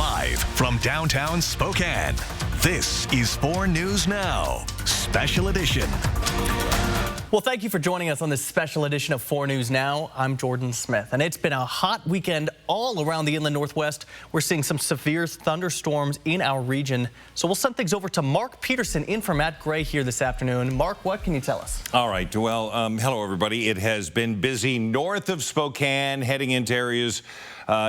Live from downtown Spokane, this is 4 News Now, Special Edition. Well, thank you for joining us on this special edition of 4 News Now. I'm Jordan Smith, and it's been a hot weekend all around the inland Northwest. We're seeing some severe thunderstorms in our region. So we'll send things over to Mark Peterson in for Matt Gray here this afternoon. Mark, what can you tell us? All right. Well, hello, everybody. It has been busy north of Spokane, heading into areas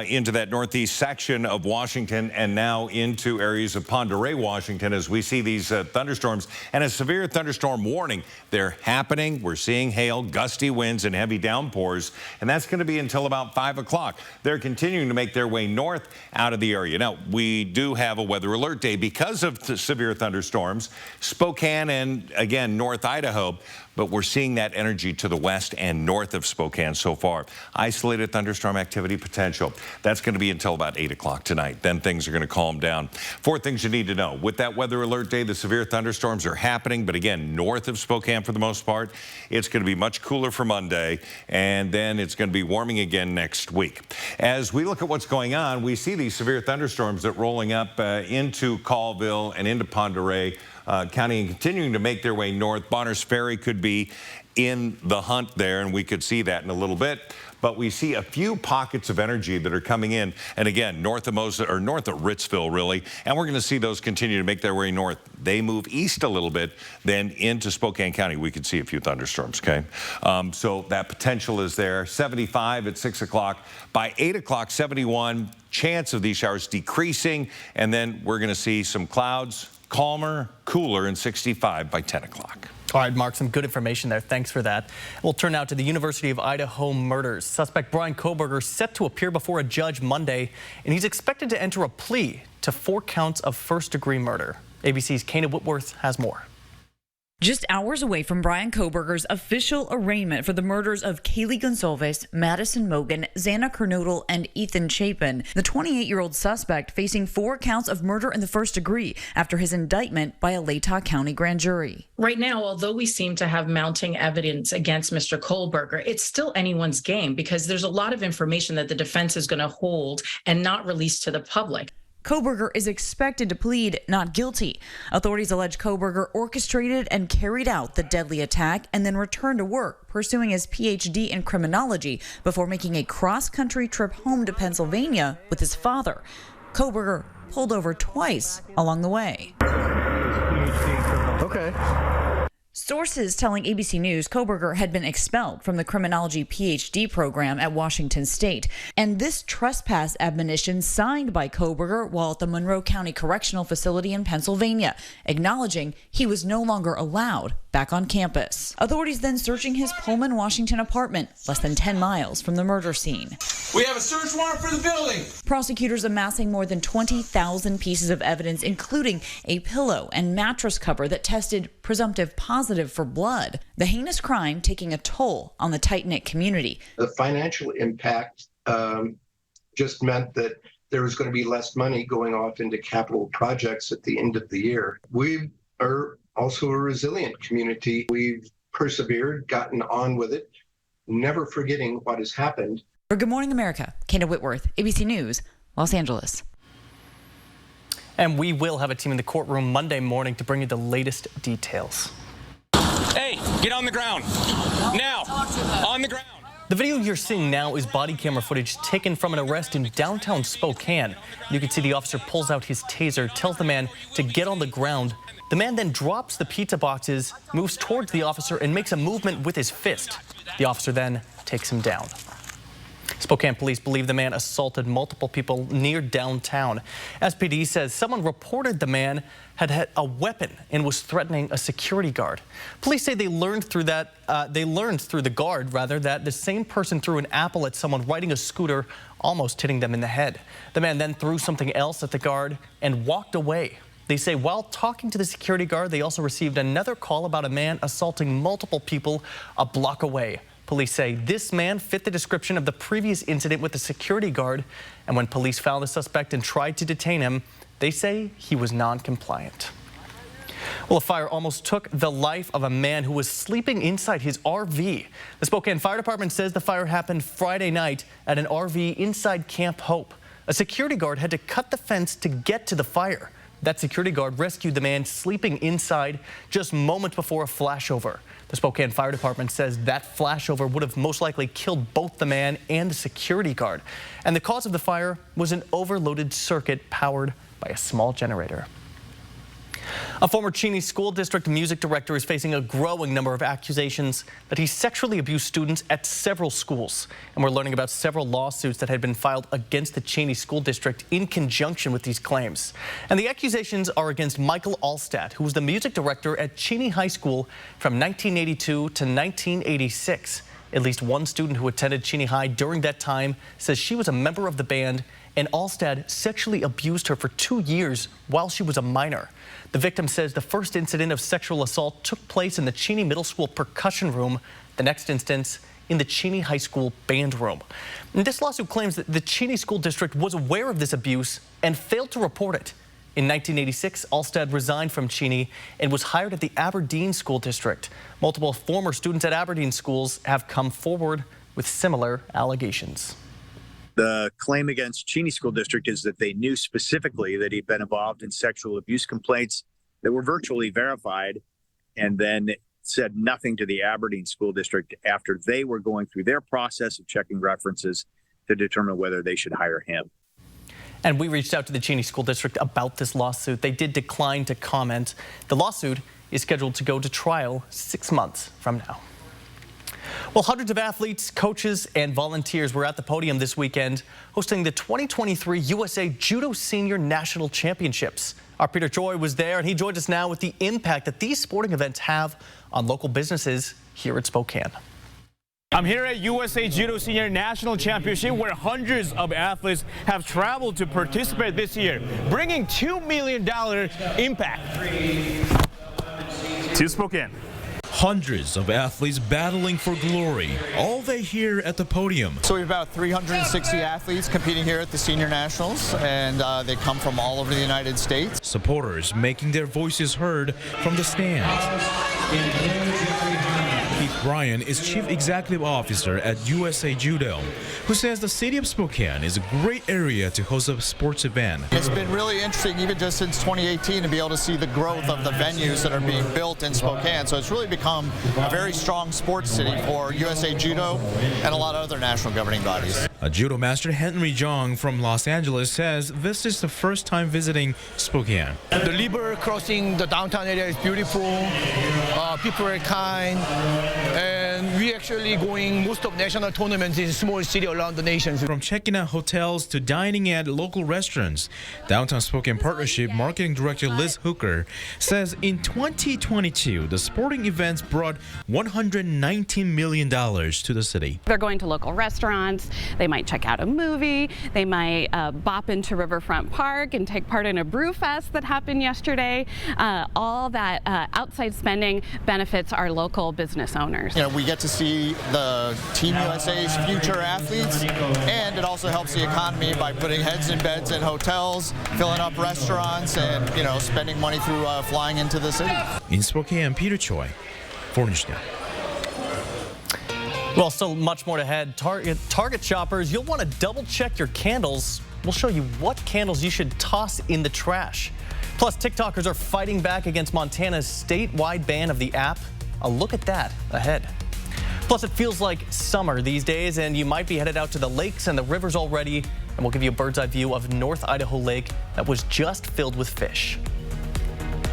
into that northeast section of Washington and now into areas of Pend Oreille, Washington, as we see these thunderstorms and a severe thunderstorm warning. They're happening. We're seeing hail, gusty winds, and heavy downpours, and that's going to be until about 5 o'clock. They're continuing to make their way north out of the area. Now, we do have a weather alert day because of the severe thunderstorms, Spokane and, again, North Idaho, but we're seeing that energy to the west and north of Spokane so far. Isolated thunderstorm activity potential. That's going to be until about 8 o'clock tonight. Then things are going to calm down. 4 things you need to know. With that weather alert day, the severe thunderstorms are happening, but again, north of Spokane for the most part. It's going to be much cooler for Monday, and then it's going to be warming again next week. As we look at what's going on, we see these severe thunderstorms that rolling up into Colville and into Pend Oreille County and continuing to make their way north. Bonners Ferry could be in the hunt there, and we could see that in a little bit. But we see a few pockets of energy that are coming in, and again, north of north of Ritzville, really. And we're going to see those continue to make their way north. They move east a little bit, then into Spokane County. We could see a few thunderstorms. Okay, so that potential is there. 75 at 6 o'clock. By 8 o'clock, 71. Chance of these showers decreasing, and then we're going to see some clouds. Calmer, cooler, and 65 by 10 o'clock. All right, Mark, some good information there. Thanks for that. We'll turn now to the University of Idaho murders. Suspect Bryan Kohberger set to appear before a judge Monday, and he's expected to enter a plea to 4 counts of first-degree murder. ABC's Kana Whitworth has more. Just hours away from Bryan Kohberger's official arraignment for the murders of Kaylee Goncalves, Madison Mogen, Xana Kernodle, and Ethan Chapin, the 28-year-old suspect facing 4 counts of murder in the first degree after his indictment by a Latah County grand jury. Right now, although we seem to have mounting evidence against Mr. Kohberger, it's still anyone's game because there's a lot of information that the defense is going to hold and not release to the public. Kohberger is expected to plead not guilty. Authorities allege Kohberger orchestrated and carried out the deadly attack and then returned to work, pursuing his PhD in criminology before making a cross-country trip home to Pennsylvania with his father. Kohberger pulled over twice along the way. Okay. Sources telling ABC News Kohberger had been expelled from the criminology PhD program at Washington State. And this trespass admonition signed by Kohberger while at the Monroe County Correctional Facility in Pennsylvania, acknowledging he was no longer allowed back on campus. Authorities then searching his Pullman, Washington apartment, less than 10 miles from the murder scene. We have a search warrant for the building. Prosecutors amassing more than 20,000 pieces of evidence, including a pillow and mattress cover that tested presumptive positive for blood. The heinous crime taking a toll on the tight-knit community. The financial impact just meant that there was going to be less money going off into capital projects at the end of the year. We are also a resilient community. We've persevered, gotten on with it, never forgetting what has happened. For Good Morning America, Kana Whitworth, ABC News, Los Angeles. And we will have a team in the courtroom Monday morning to bring you the latest details. Hey, get on the ground. Now, on the ground. The video you're seeing now is body camera footage taken from an arrest in downtown Spokane. You can see the officer pulls out his taser, tells the man to get on the ground. The man then drops the pizza boxes, moves towards the officer, and makes a movement with his fist. The officer then takes him down. Spokane police believe the man assaulted multiple people near downtown. SPD says someone reported the man had a weapon and was threatening a security guard. Police say they learned through the guard that the same person threw an apple at someone riding a scooter, almost hitting them in the head. The man then threw something else at the guard and walked away. They say while talking to the security guard, they also received another call about a man assaulting multiple people a block away. Police say this man fit the description of the previous incident with the security guard, and when police found the suspect and tried to detain him, they say he was non-compliant. Well, a fire almost took the life of a man who was sleeping inside his RV. The Spokane Fire Department says the fire happened Friday night at an RV inside Camp Hope. A security guard had to cut the fence to get to the fire. That security guard rescued the man sleeping inside just moments before a flashover. The Spokane Fire Department says that flashover would have most likely killed both the man and the security guard. And the cause of the fire was an overloaded circuit powered by a small generator. A former Cheney School District music director is facing a growing number of accusations that he sexually abused students at several schools. And we're learning about several lawsuits that had been filed against the Cheney School District in conjunction with these claims. And the accusations are against Michael Alstad, who was the music director at Cheney High School from 1982 to 1986. At least one student who attended Cheney High during that time says she was a member of the band, and Alstad sexually abused her for 2 years while she was a minor. The victim says the first incident of sexual assault took place in the Cheney Middle School percussion room, the next instance in the Cheney High School band room. And this lawsuit claims that the Cheney School District was aware of this abuse and failed to report it. In 1986, Alstad resigned from Cheney and was hired at the Aberdeen School District. Multiple former students at Aberdeen schools have come forward with similar allegations. The claim against Cheney School District is that they knew specifically that he'd been involved in sexual abuse complaints that were virtually verified, and then said nothing to the Aberdeen School District after they were going through their process of checking references to determine whether they should hire him. And we reached out to the Cheney School District about this lawsuit. They did decline to comment. The lawsuit is scheduled to go to trial 6 months from now. Well, hundreds of athletes, coaches, and volunteers were at the podium this weekend hosting the 2023 USA Judo Senior National Championships. Our Peter Choi was there, and he joins us now with the impact that these sporting events have on local businesses here at Spokane. I'm here at USA Judo Senior National Championship, where hundreds of athletes have traveled to participate this year, bringing $2 million impact to Spokane. Hundreds of athletes battling for glory, all they here at the podium. So we have about 360 athletes competing here at the Senior Nationals, and they come from all over the United States. Supporters making their voices heard from the stands. Keith Bryan is Chief Executive Officer at USA Judo, who says the city of Spokane is a great area to host a sports event. It's been really interesting, even just since 2018, to be able to see the growth of the venues that are being built in Spokane. So it's really become a very strong sports city for USA Judo and a lot of other national governing bodies. A judo master, Henry Jong from Los Angeles, says this is the first time visiting Spokane. The river crossing the downtown area is beautiful. People are kind. And we actually going most of national tournaments in small city around the nation. From checking out hotels to dining at local restaurants, Downtown Spokane Partnership Marketing Director Liz Hooker says in 2022, the sporting events brought $119 million to the city. They're going to local restaurants, they might check out a movie, they might bop into Riverfront Park and take part in a brew fest that happened yesterday. All that outside spending benefits our local business owners. You know, we get to see the Team USA's future athletes, and it also helps the economy by putting heads in beds in hotels, filling up restaurants, and, you know, spending money through flying into the city. In Spokane, Peter Choi, 4 News Now. Well, still much more ahead. Target shoppers, you'll want to double check your candles. We'll show you what candles you should toss in the trash. Plus, TikTokers are fighting back against Montana's statewide ban of the app. A look at that ahead. Plus, it feels like summer these days, and you might be headed out to the lakes and the rivers already. And we'll give you a bird's eye view of North Idaho Lake that was just filled with fish.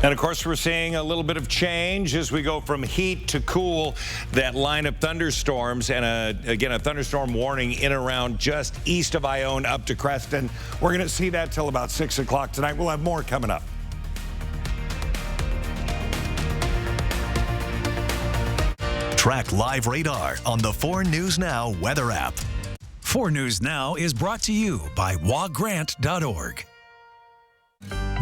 And of course, we're seeing a little bit of change as we go from heat to cool. That line of thunderstorms, and again, a thunderstorm warning in and around just east of Ione up to Creston. We're going to see that till about 6 o'clock tonight. We'll have more coming up. Track live radar on the 4 News Now weather app. 4 News Now is brought to you by wogrant.org.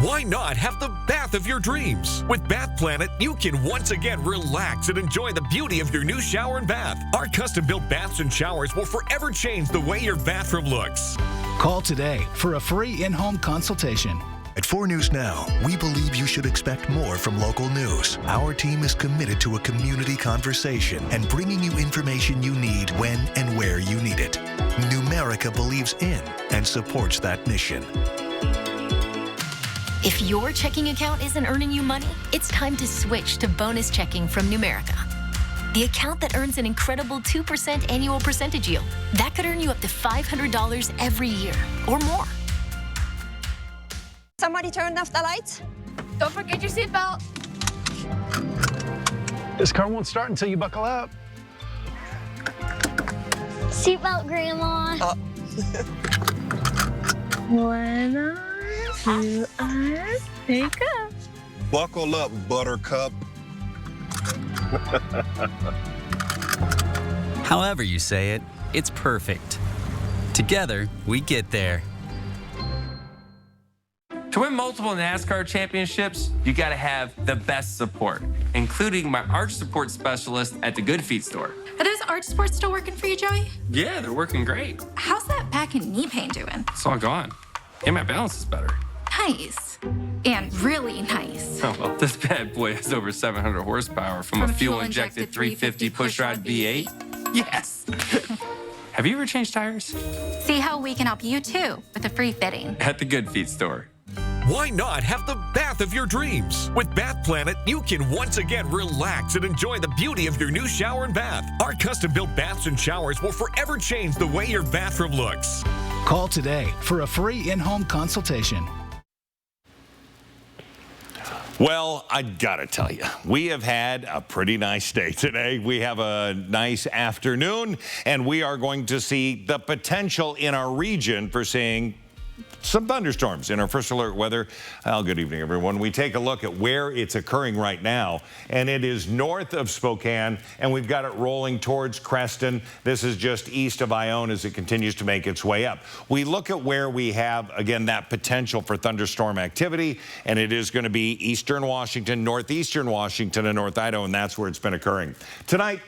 Why not have the bath of your dreams? With Bath Planet, you can once again relax and enjoy the beauty of your new shower and bath. Our custom-built baths and showers will forever change the way your bathroom looks. Call today for a free in-home consultation. At 4 News Now, we believe you should expect more from local news. Our team is committed to a community conversation and bringing you information you need when and where you need it. Numerica believes in and supports that mission. If your checking account isn't earning you money, it's time to switch to bonus checking from Numerica. The account that earns an incredible 2% annual percentage yield. That could earn you up to $500 every year or more. Somebody turned off the lights. Don't forget your seatbelt. This car won't start until you buckle up. Seatbelt, Grandma. 1 hour, 2 hours, take up. Buckle up, Buttercup. However you say it, it's perfect. Together, we get there. To win multiple NASCAR championships, you gotta have the best support, including my arch support specialist at the Good Feet store. Are those arch supports still working for you, Joey? Yeah, they're working great. How's that back and knee pain doing? It's all gone. And my balance is better. Nice. And really nice. Oh, well, this bad boy has over 700 horsepower from a fuel-injected 350 pushrod V8. Yes. Have you ever changed tires? See how we can help you too with a free fitting. At the Good Feet store. Why not have the bath of your dreams? With Bath Planet, you can once again relax and enjoy the beauty of your new shower and bath. Our custom-built baths and showers will forever change the way your bathroom looks. Call today for a free in-home consultation. Well, I gotta tell you, we have had a pretty nice day today. We have a nice afternoon, and we are going to see the potential in our region for seeing some thunderstorms in our first alert weather. Well, good evening, everyone. We take a look at where it's occurring right now, and it is north of Spokane, and we've got it rolling towards Creston. This is just east of Ione as it continues to make its way up. We look at where we have, again, that potential for thunderstorm activity, and it is going to be eastern Washington, northeastern Washington, and North Idaho, and that's where it's been occurring. Tonight,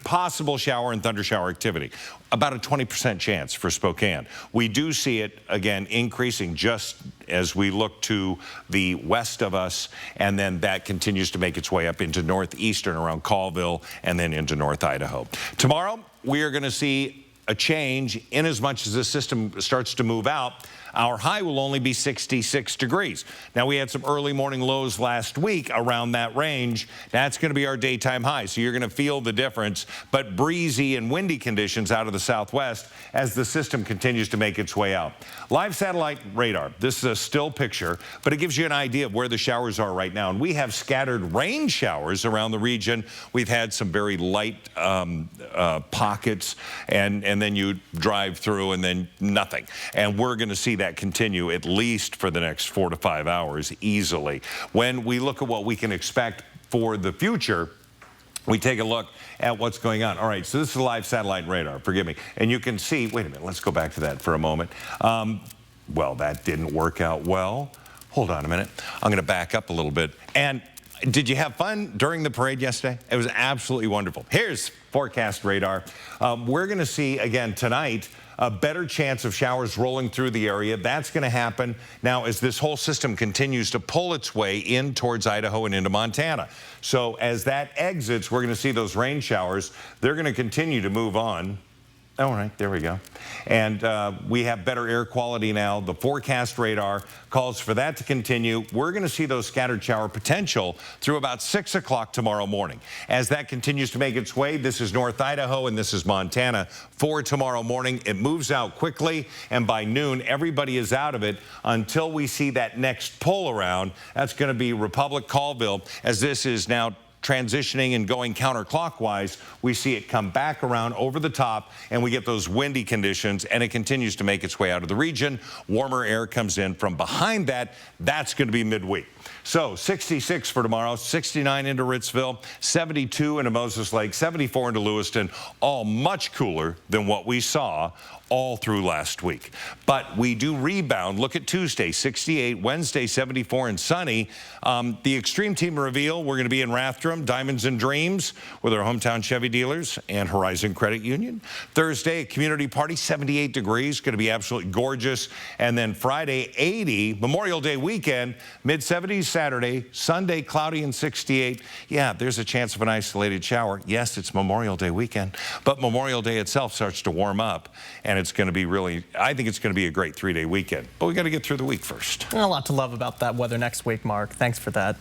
possible shower and thunder shower activity. About a 20% chance for Spokane. We do see it, again, increasing just as we look to the west of us, and then that continues to make its way up into northeastern around Colville and then into North Idaho. Tomorrow, we are going to see a change in as much as the system starts to move out. Our high will only be 66 degrees. Now, we had some early morning lows last week around that range. That's going to be our daytime high, so you're going to feel the difference, but breezy and windy conditions out of the southwest as the system continues to make its way out. Live satellite radar. This is a still picture, but it gives you an idea of where the showers are right now. And we have scattered rain showers around the region. We've had some very light pockets, and then you drive through and then nothing. And we're going to see that continue at least for the next 4 to 5 hours easily. When we look at what we can expect for the future, we take a look at what's going on. All right, so this is live satellite radar, forgive me. And you can see, wait a minute, let's go back to that for a moment. Well, that didn't work out well. Hold on a minute. I'm going to back up a little bit. And did you have fun during the parade yesterday? It was absolutely wonderful. Here's forecast radar. We're going to see, again, tonight, a better chance of showers rolling through the area. That's going to happen now as this whole system continues to pull its way in towards Idaho and into Montana. So as that exits, we're going to see those rain showers. They're going to continue to move on. All right, there we go. And we have better air quality now. The forecast radar calls for that to continue. We're going to see those scattered shower potential through about 6 o'clock tomorrow morning. As that continues to make its way, this is North Idaho and this is Montana. For tomorrow morning, it moves out quickly, and by noon, everybody is out of it until we see that next pull around. That's going to be Republic, Colville, as this is now transitioning and going counterclockwise. We see it come back around over the top, and we get those windy conditions, and it continues to make its way out of the region. Warmer air comes in from behind that. That's going to be midweek. So 66 for tomorrow, 69 into Ritzville, 72 into Moses Lake, 74 into Lewiston, all much cooler than what we saw all through last week. But we do rebound. Look at Tuesday, 68, Wednesday, 74 and sunny. The Extreme Team reveal, we're going to be in Rathdrum, Diamonds and Dreams with our hometown Chevy dealers and Horizon Credit Union. Thursday, a community party, 78 degrees, going to be absolutely gorgeous. And then Friday, 80, Memorial Day weekend, mid-70s Saturday, Sunday, cloudy and 68. Yeah, there's a chance of an isolated shower. Yes, it's Memorial Day weekend, but Memorial Day itself starts to warm up, and it's going to be really, I think it's going to be a great 3-day weekend. But we got to get through the week first. A lot to love about that weather next week, Mark. Thanks for that.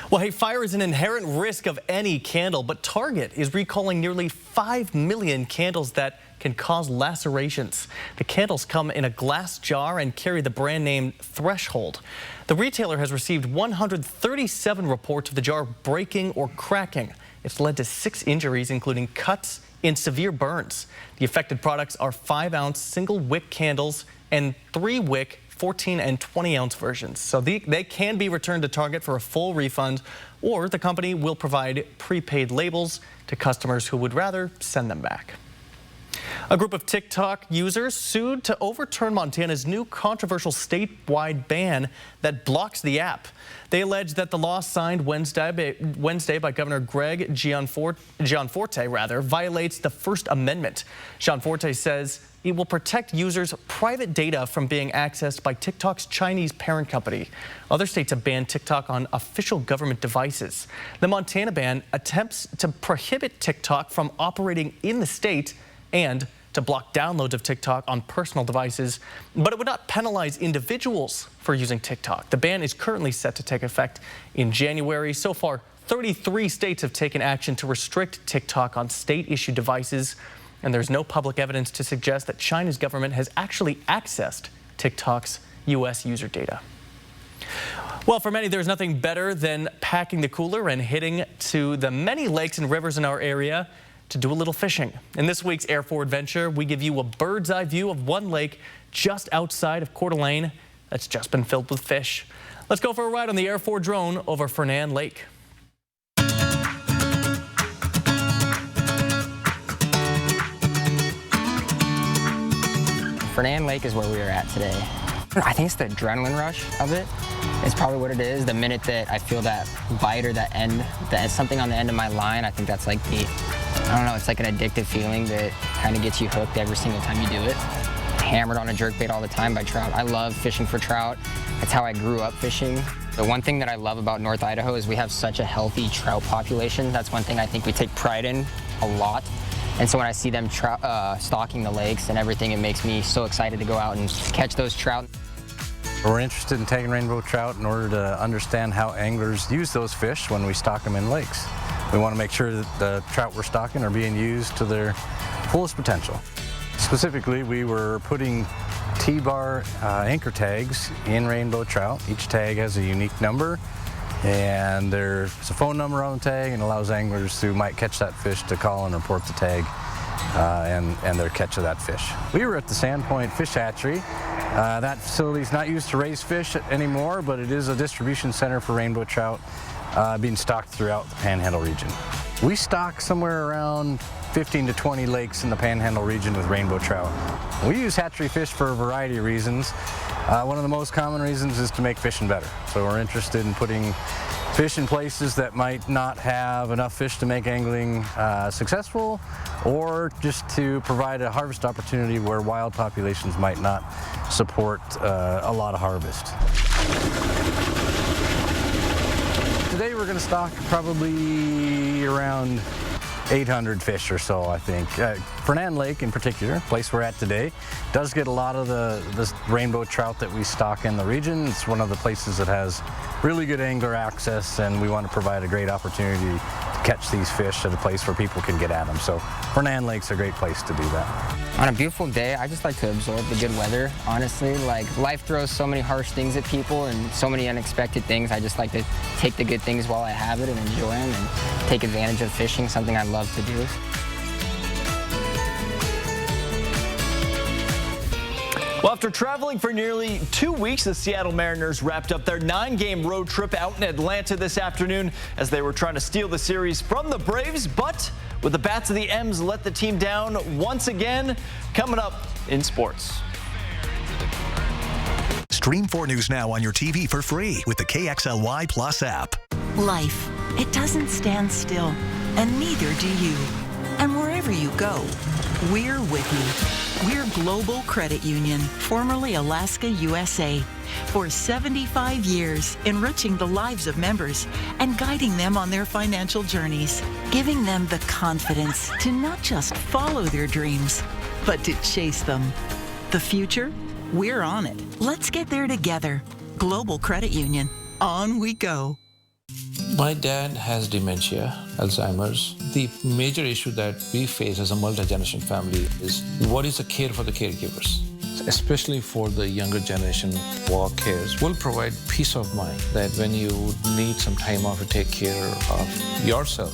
Well, hey, fire is an inherent risk of any candle, but Target is recalling nearly 5 million candles that can cause lacerations. The candles come in a glass jar and carry the brand name Threshold. The retailer has received 137 reports of the jar breaking or cracking. It's led to 6 injuries, including cuts and severe burns. The affected products are 5-ounce single-wick candles and 3-wick 14 and 20-ounce versions. So they can be returned to Target for a full refund, or the company will provide prepaid labels to customers who would rather send them back. A group of TikTok users sued to overturn Montana's new controversial statewide ban that blocks the app. They allege that the law signed Wednesday by Governor Greg Gianforte violates the First Amendment. Gianforte says it will protect users' private data from being accessed by TikTok's Chinese parent company. Other states have banned TikTok on official government devices. The Montana ban attempts to prohibit TikTok from operating in the state and to block downloads of TikTok on personal devices, but it would not penalize individuals for using TikTok. The ban is currently set to take effect in January. So far, 33 states have taken action to restrict TikTok on state-issued devices, and there's no public evidence to suggest that China's government has actually accessed TikTok's U.S. user data. Well, for many, there's nothing better than packing the cooler and heading to the many lakes and rivers in our area to do a little fishing. In this week's Air 4 Adventure, we give you a bird's eye view of one lake just outside of Coeur d'Alene that's just been filled with fish. Let's go for a ride on the Air 4 drone over Fernand Lake. Fernand Lake is where we are at today. I think it's the adrenaline rush of it. It's probably what it is. The minute that I feel that bite or that end, something on the end of my line, I think that's like I don't know, it's like an addictive feeling that kind of gets you hooked every single time you do it. Hammered on a jerkbait all the time by trout. I love fishing for trout. That's how I grew up fishing. The one thing that I love about North Idaho is we have such a healthy trout population. That's one thing I think we take pride in a lot. And so when I see them stalking the lakes and everything, it makes me so excited to go out and catch those trout. We're interested in taking rainbow trout in order to understand how anglers use those fish when we stock them in lakes. We want to make sure that the trout we're stocking are being used to their fullest potential. Specifically, we were putting T-bar anchor tags in rainbow trout. Each tag has a unique number, and there's a phone number on the tag and allows anglers who might catch that fish to call and report the tag and their catch of that fish. We were at the Sandpoint Fish Hatchery. That facility is not used to raise fish anymore, but it is a distribution center for rainbow trout being stocked throughout the Panhandle region. We stock somewhere around 15 to 20 lakes in the Panhandle region with rainbow trout. We use hatchery fish for a variety of reasons. One of the most common reasons is to make fishing better. So we're interested in putting fish in places that might not have enough fish to make angling successful, or just to provide a harvest opportunity where wild populations might not support a lot of harvest. Today we're going to stock probably around 800 fish or so, I think. Fernand Lake in particular, place we're at today, does get a lot of the rainbow trout that we stock in the region. It's one of the places that has really good angler access, and we want to provide a great opportunity to catch these fish at a place where people can get at them. So Fernand Lake's a great place to do that. On a beautiful day, I just like to absorb the good weather, honestly. Like, life throws so many harsh things at people and so many unexpected things. I just like to take the good things while I have it and enjoy them and take advantage of fishing, something I love to do. Well, after traveling for nearly 2 weeks, the Seattle Mariners wrapped up their 9-game road trip out in Atlanta this afternoon as they were trying to steal the series from the Braves, but with the bats of the M's let the team down once again. Coming up, in sports. Stream 4 News Now on your TV for free with the KXLY Plus app. Life, it doesn't stand still, and neither do you. And wherever you go, we're with you. We're Global Credit Union, formerly Alaska USA. For 75 years, enriching the lives of members and guiding them on their financial journeys, giving them the confidence to not just follow their dreams, but to chase them. The future? We're on it. Let's get there together. Global Credit Union. On we go. My dad has dementia, Alzheimer's. The major issue that we face as a multi-generation family is what is the care for the caregivers? Especially for the younger generation, WA Cares will provide peace of mind that when you need some time off to take care of yourself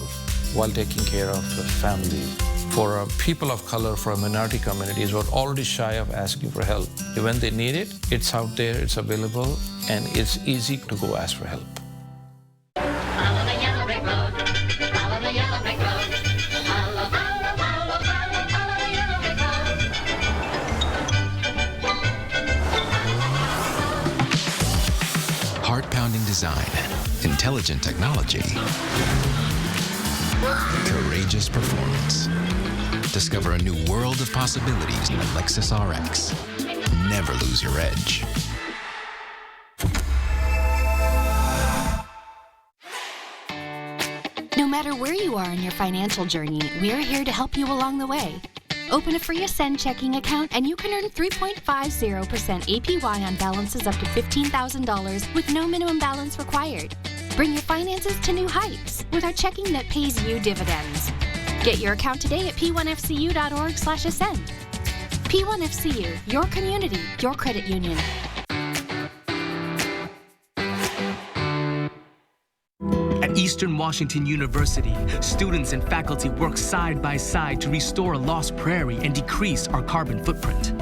while taking care of the family. For people of color, for minority communities who are already shy of asking for help, when they need it, it's out there, it's available, and it's easy to go ask for help. Heart-pounding design, intelligent technology, courageous performance. Discover a new world of possibilities in the Lexus RX. Never lose your edge. No matter where you are in your financial journey, we're here to help you along the way. Open a free Ascend checking account and you can earn 3.50% APY on balances up to $15,000 with no minimum balance required. Bring your finances to new heights with our checking that pays you dividends. Get your account today at p1fcu.org/ascend. P1FCU, your community, your credit union. At Eastern Washington University, students and faculty work side by side to restore a lost prairie and decrease our carbon footprint.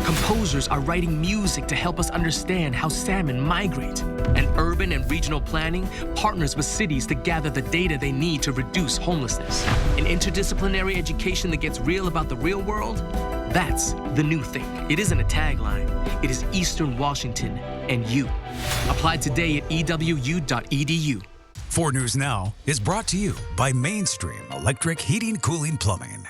Composers are writing music to help us understand how salmon migrate. And urban and regional planning partners with cities to gather the data they need to reduce homelessness. An interdisciplinary education that gets real about the real world, that's the new thing. It isn't a tagline. It is Eastern Washington and you. Apply today at ewu.edu. 4 News Now is brought to you by Mainstream Electric Heating, Cooling, Plumbing.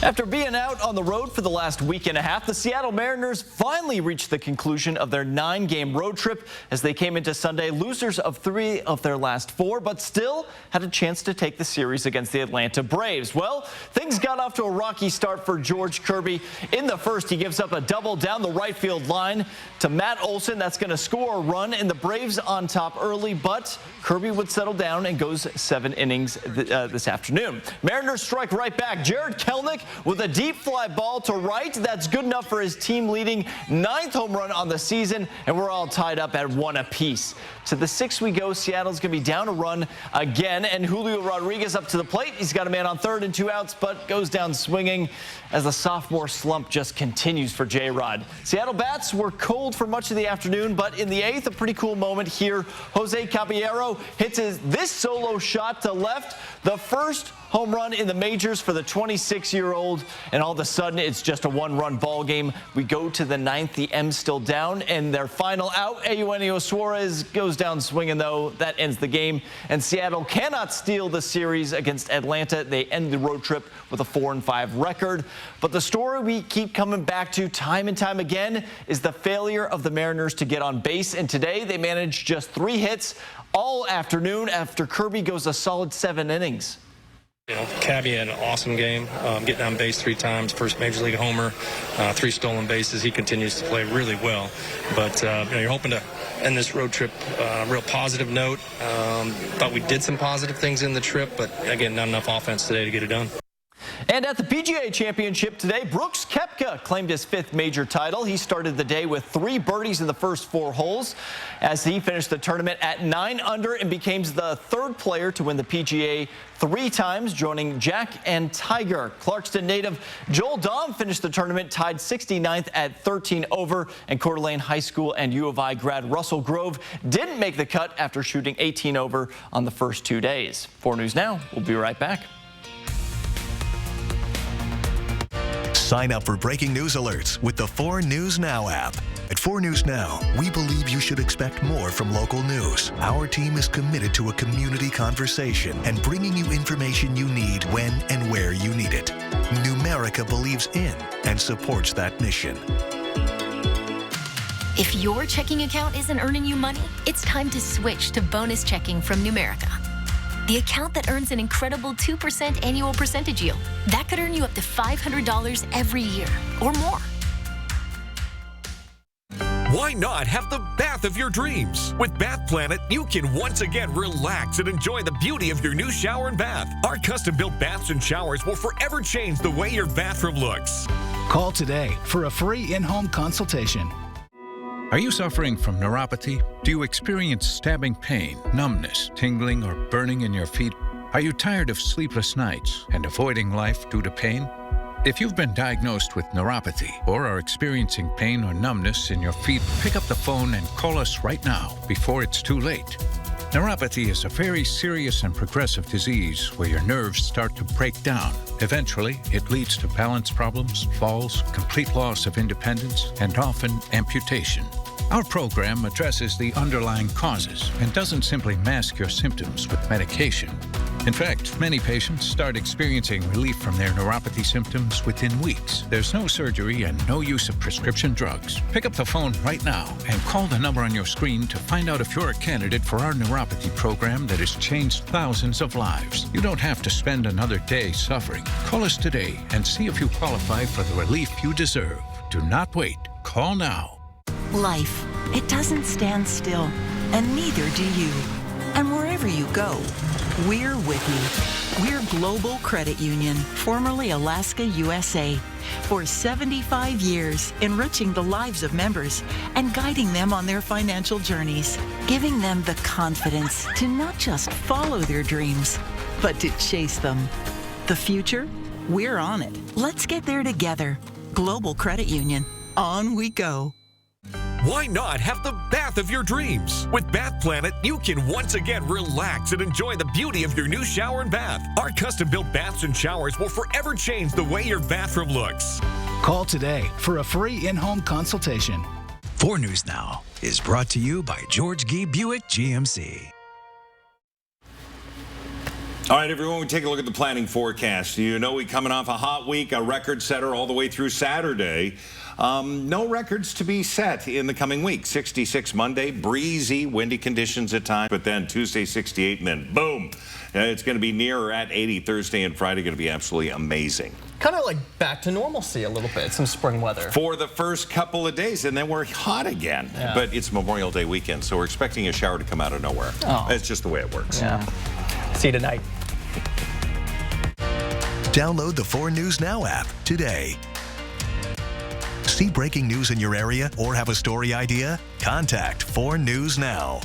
After being out on the road for the last week and a half, the Seattle Mariners finally reached the conclusion of their 9-game road trip as they came into Sunday losers of 3 of their last 4, but still had a chance to take the series against the Atlanta Braves. Well, things got off to a rocky start for George Kirby. In the first, he gives up a double down the right field line to Matt Olson. That's going to score a run, and the Braves on top early, but Kirby would settle down and goes 7 innings this afternoon. Mariners strike right back. Jared Kelenic with a deep fly ball to right. That's good enough for his team-leading 9th home run on the season, and we're all tied up at 1 apiece. To the 6th we go. Seattle's going to be down a run again, and Julio Rodriguez up to the plate. He's got a man on third and 2 outs, but goes down swinging as the sophomore slump just continues for J-Rod. Seattle bats were cold for much of the afternoon, but in the 8th, a pretty cool moment here. Jose Caballero hits this solo shot to left, the first home run in the majors for the 26-year-old, and all of a sudden it's just a 1-run ball game. We go to the 9th, the M's still down, and their final out, Eugenio Suarez goes down swinging, though. That ends the game, and Seattle cannot steal the series against Atlanta. They end the road trip with a 4-5 record. But the story we keep coming back to time and time again is the failure of the Mariners to get on base, and today they managed just 3 hits all afternoon after Kirby goes a solid 7 innings. You know, Cabby had an awesome game, getting on base 3 times, first major league homer, 3 stolen bases. He continues to play really well. But you know, you're hoping to end this road trip on a real positive note. Thought we did some positive things in the trip, but again, not enough offense today to get it done. And at the PGA Championship today, Brooks Koepka claimed his 5th major title. He started the day with 3 birdies in the first 4 holes as he finished the tournament at 9 under and became the 3rd player to win the PGA 3 times, joining Jack and Tiger. Clarkston native Joel Dahm finished the tournament tied 69th at 13 over, and Coeur d'Alene High School and U of I grad Russell Grove didn't make the cut after shooting 18 over on the first 2 days. 4 News Now, we'll be right back. Sign up for breaking news alerts with the 4 News Now app. At 4 News Now, we believe you should expect more from local news. Our team is committed to a community conversation and bringing you information you need when and where you need it. Numerica believes in and supports that mission. If your checking account isn't earning you money, it's time to switch to bonus checking from Numerica. The account that earns an incredible 2% annual percentage yield. That could earn you up to $500 every year or more. Why not have the bath of your dreams? With Bath Planet, you can once again relax and enjoy the beauty of your new shower and bath. Our custom-built baths and showers will forever change the way your bathroom looks. Call today for a free in-home consultation. Are you suffering from neuropathy? Do you experience stabbing pain, numbness, tingling, or burning in your feet? Are you tired of sleepless nights and avoiding life due to pain? If you've been diagnosed with neuropathy or are experiencing pain or numbness in your feet, pick up the phone and call us right now before it's too late. Neuropathy is a very serious and progressive disease where your nerves start to break down. Eventually, it leads to balance problems, falls, complete loss of independence, and often amputation. Our program addresses the underlying causes and doesn't simply mask your symptoms with medication. In fact, many patients start experiencing relief from their neuropathy symptoms within weeks. There's no surgery and no use of prescription drugs. Pick up the phone right now and call the number on your screen to find out if you're a candidate for our neuropathy program that has changed thousands of lives. You don't have to spend another day suffering. Call us today and see if you qualify for the relief you deserve. Do not wait. Call now. Life, it doesn't stand still, and neither do you. And wherever you go, we're with you. We're Global Credit Union, formerly Alaska USA. For 75 years, enriching the lives of members and guiding them on their financial journeys, giving them the confidence to not just follow their dreams, but to chase them. The future? We're on it. Let's get there together. Global Credit Union. On we go. Why not have the bath of your dreams? With Bath Planet, you can once again relax and enjoy the beauty of your new shower and bath. Our custom-built baths and showers will forever change the way your bathroom looks. Call today for a free in-home consultation. 4 News Now is brought to you by George Gee Buick GMC. All right, everyone, we take a look at the planning forecast. You know, we're coming off a hot week, a record setter all the way through Saturday. No records to be set in the coming week. 66 Monday, breezy, windy conditions at times, but then Tuesday 68, and then boom, it's going to be near or at 80 Thursday and Friday. Going to be absolutely amazing. Kind of like back to normalcy a little bit, some spring weather. For the first couple of days, and then we're hot again. Yeah. But it's Memorial Day weekend, so we're expecting a shower to come out of nowhere. Oh. It's just the way it works. Yeah. See you tonight. Download the 4 News Now app today. See breaking news in your area or have a story idea? Contact 4 News Now.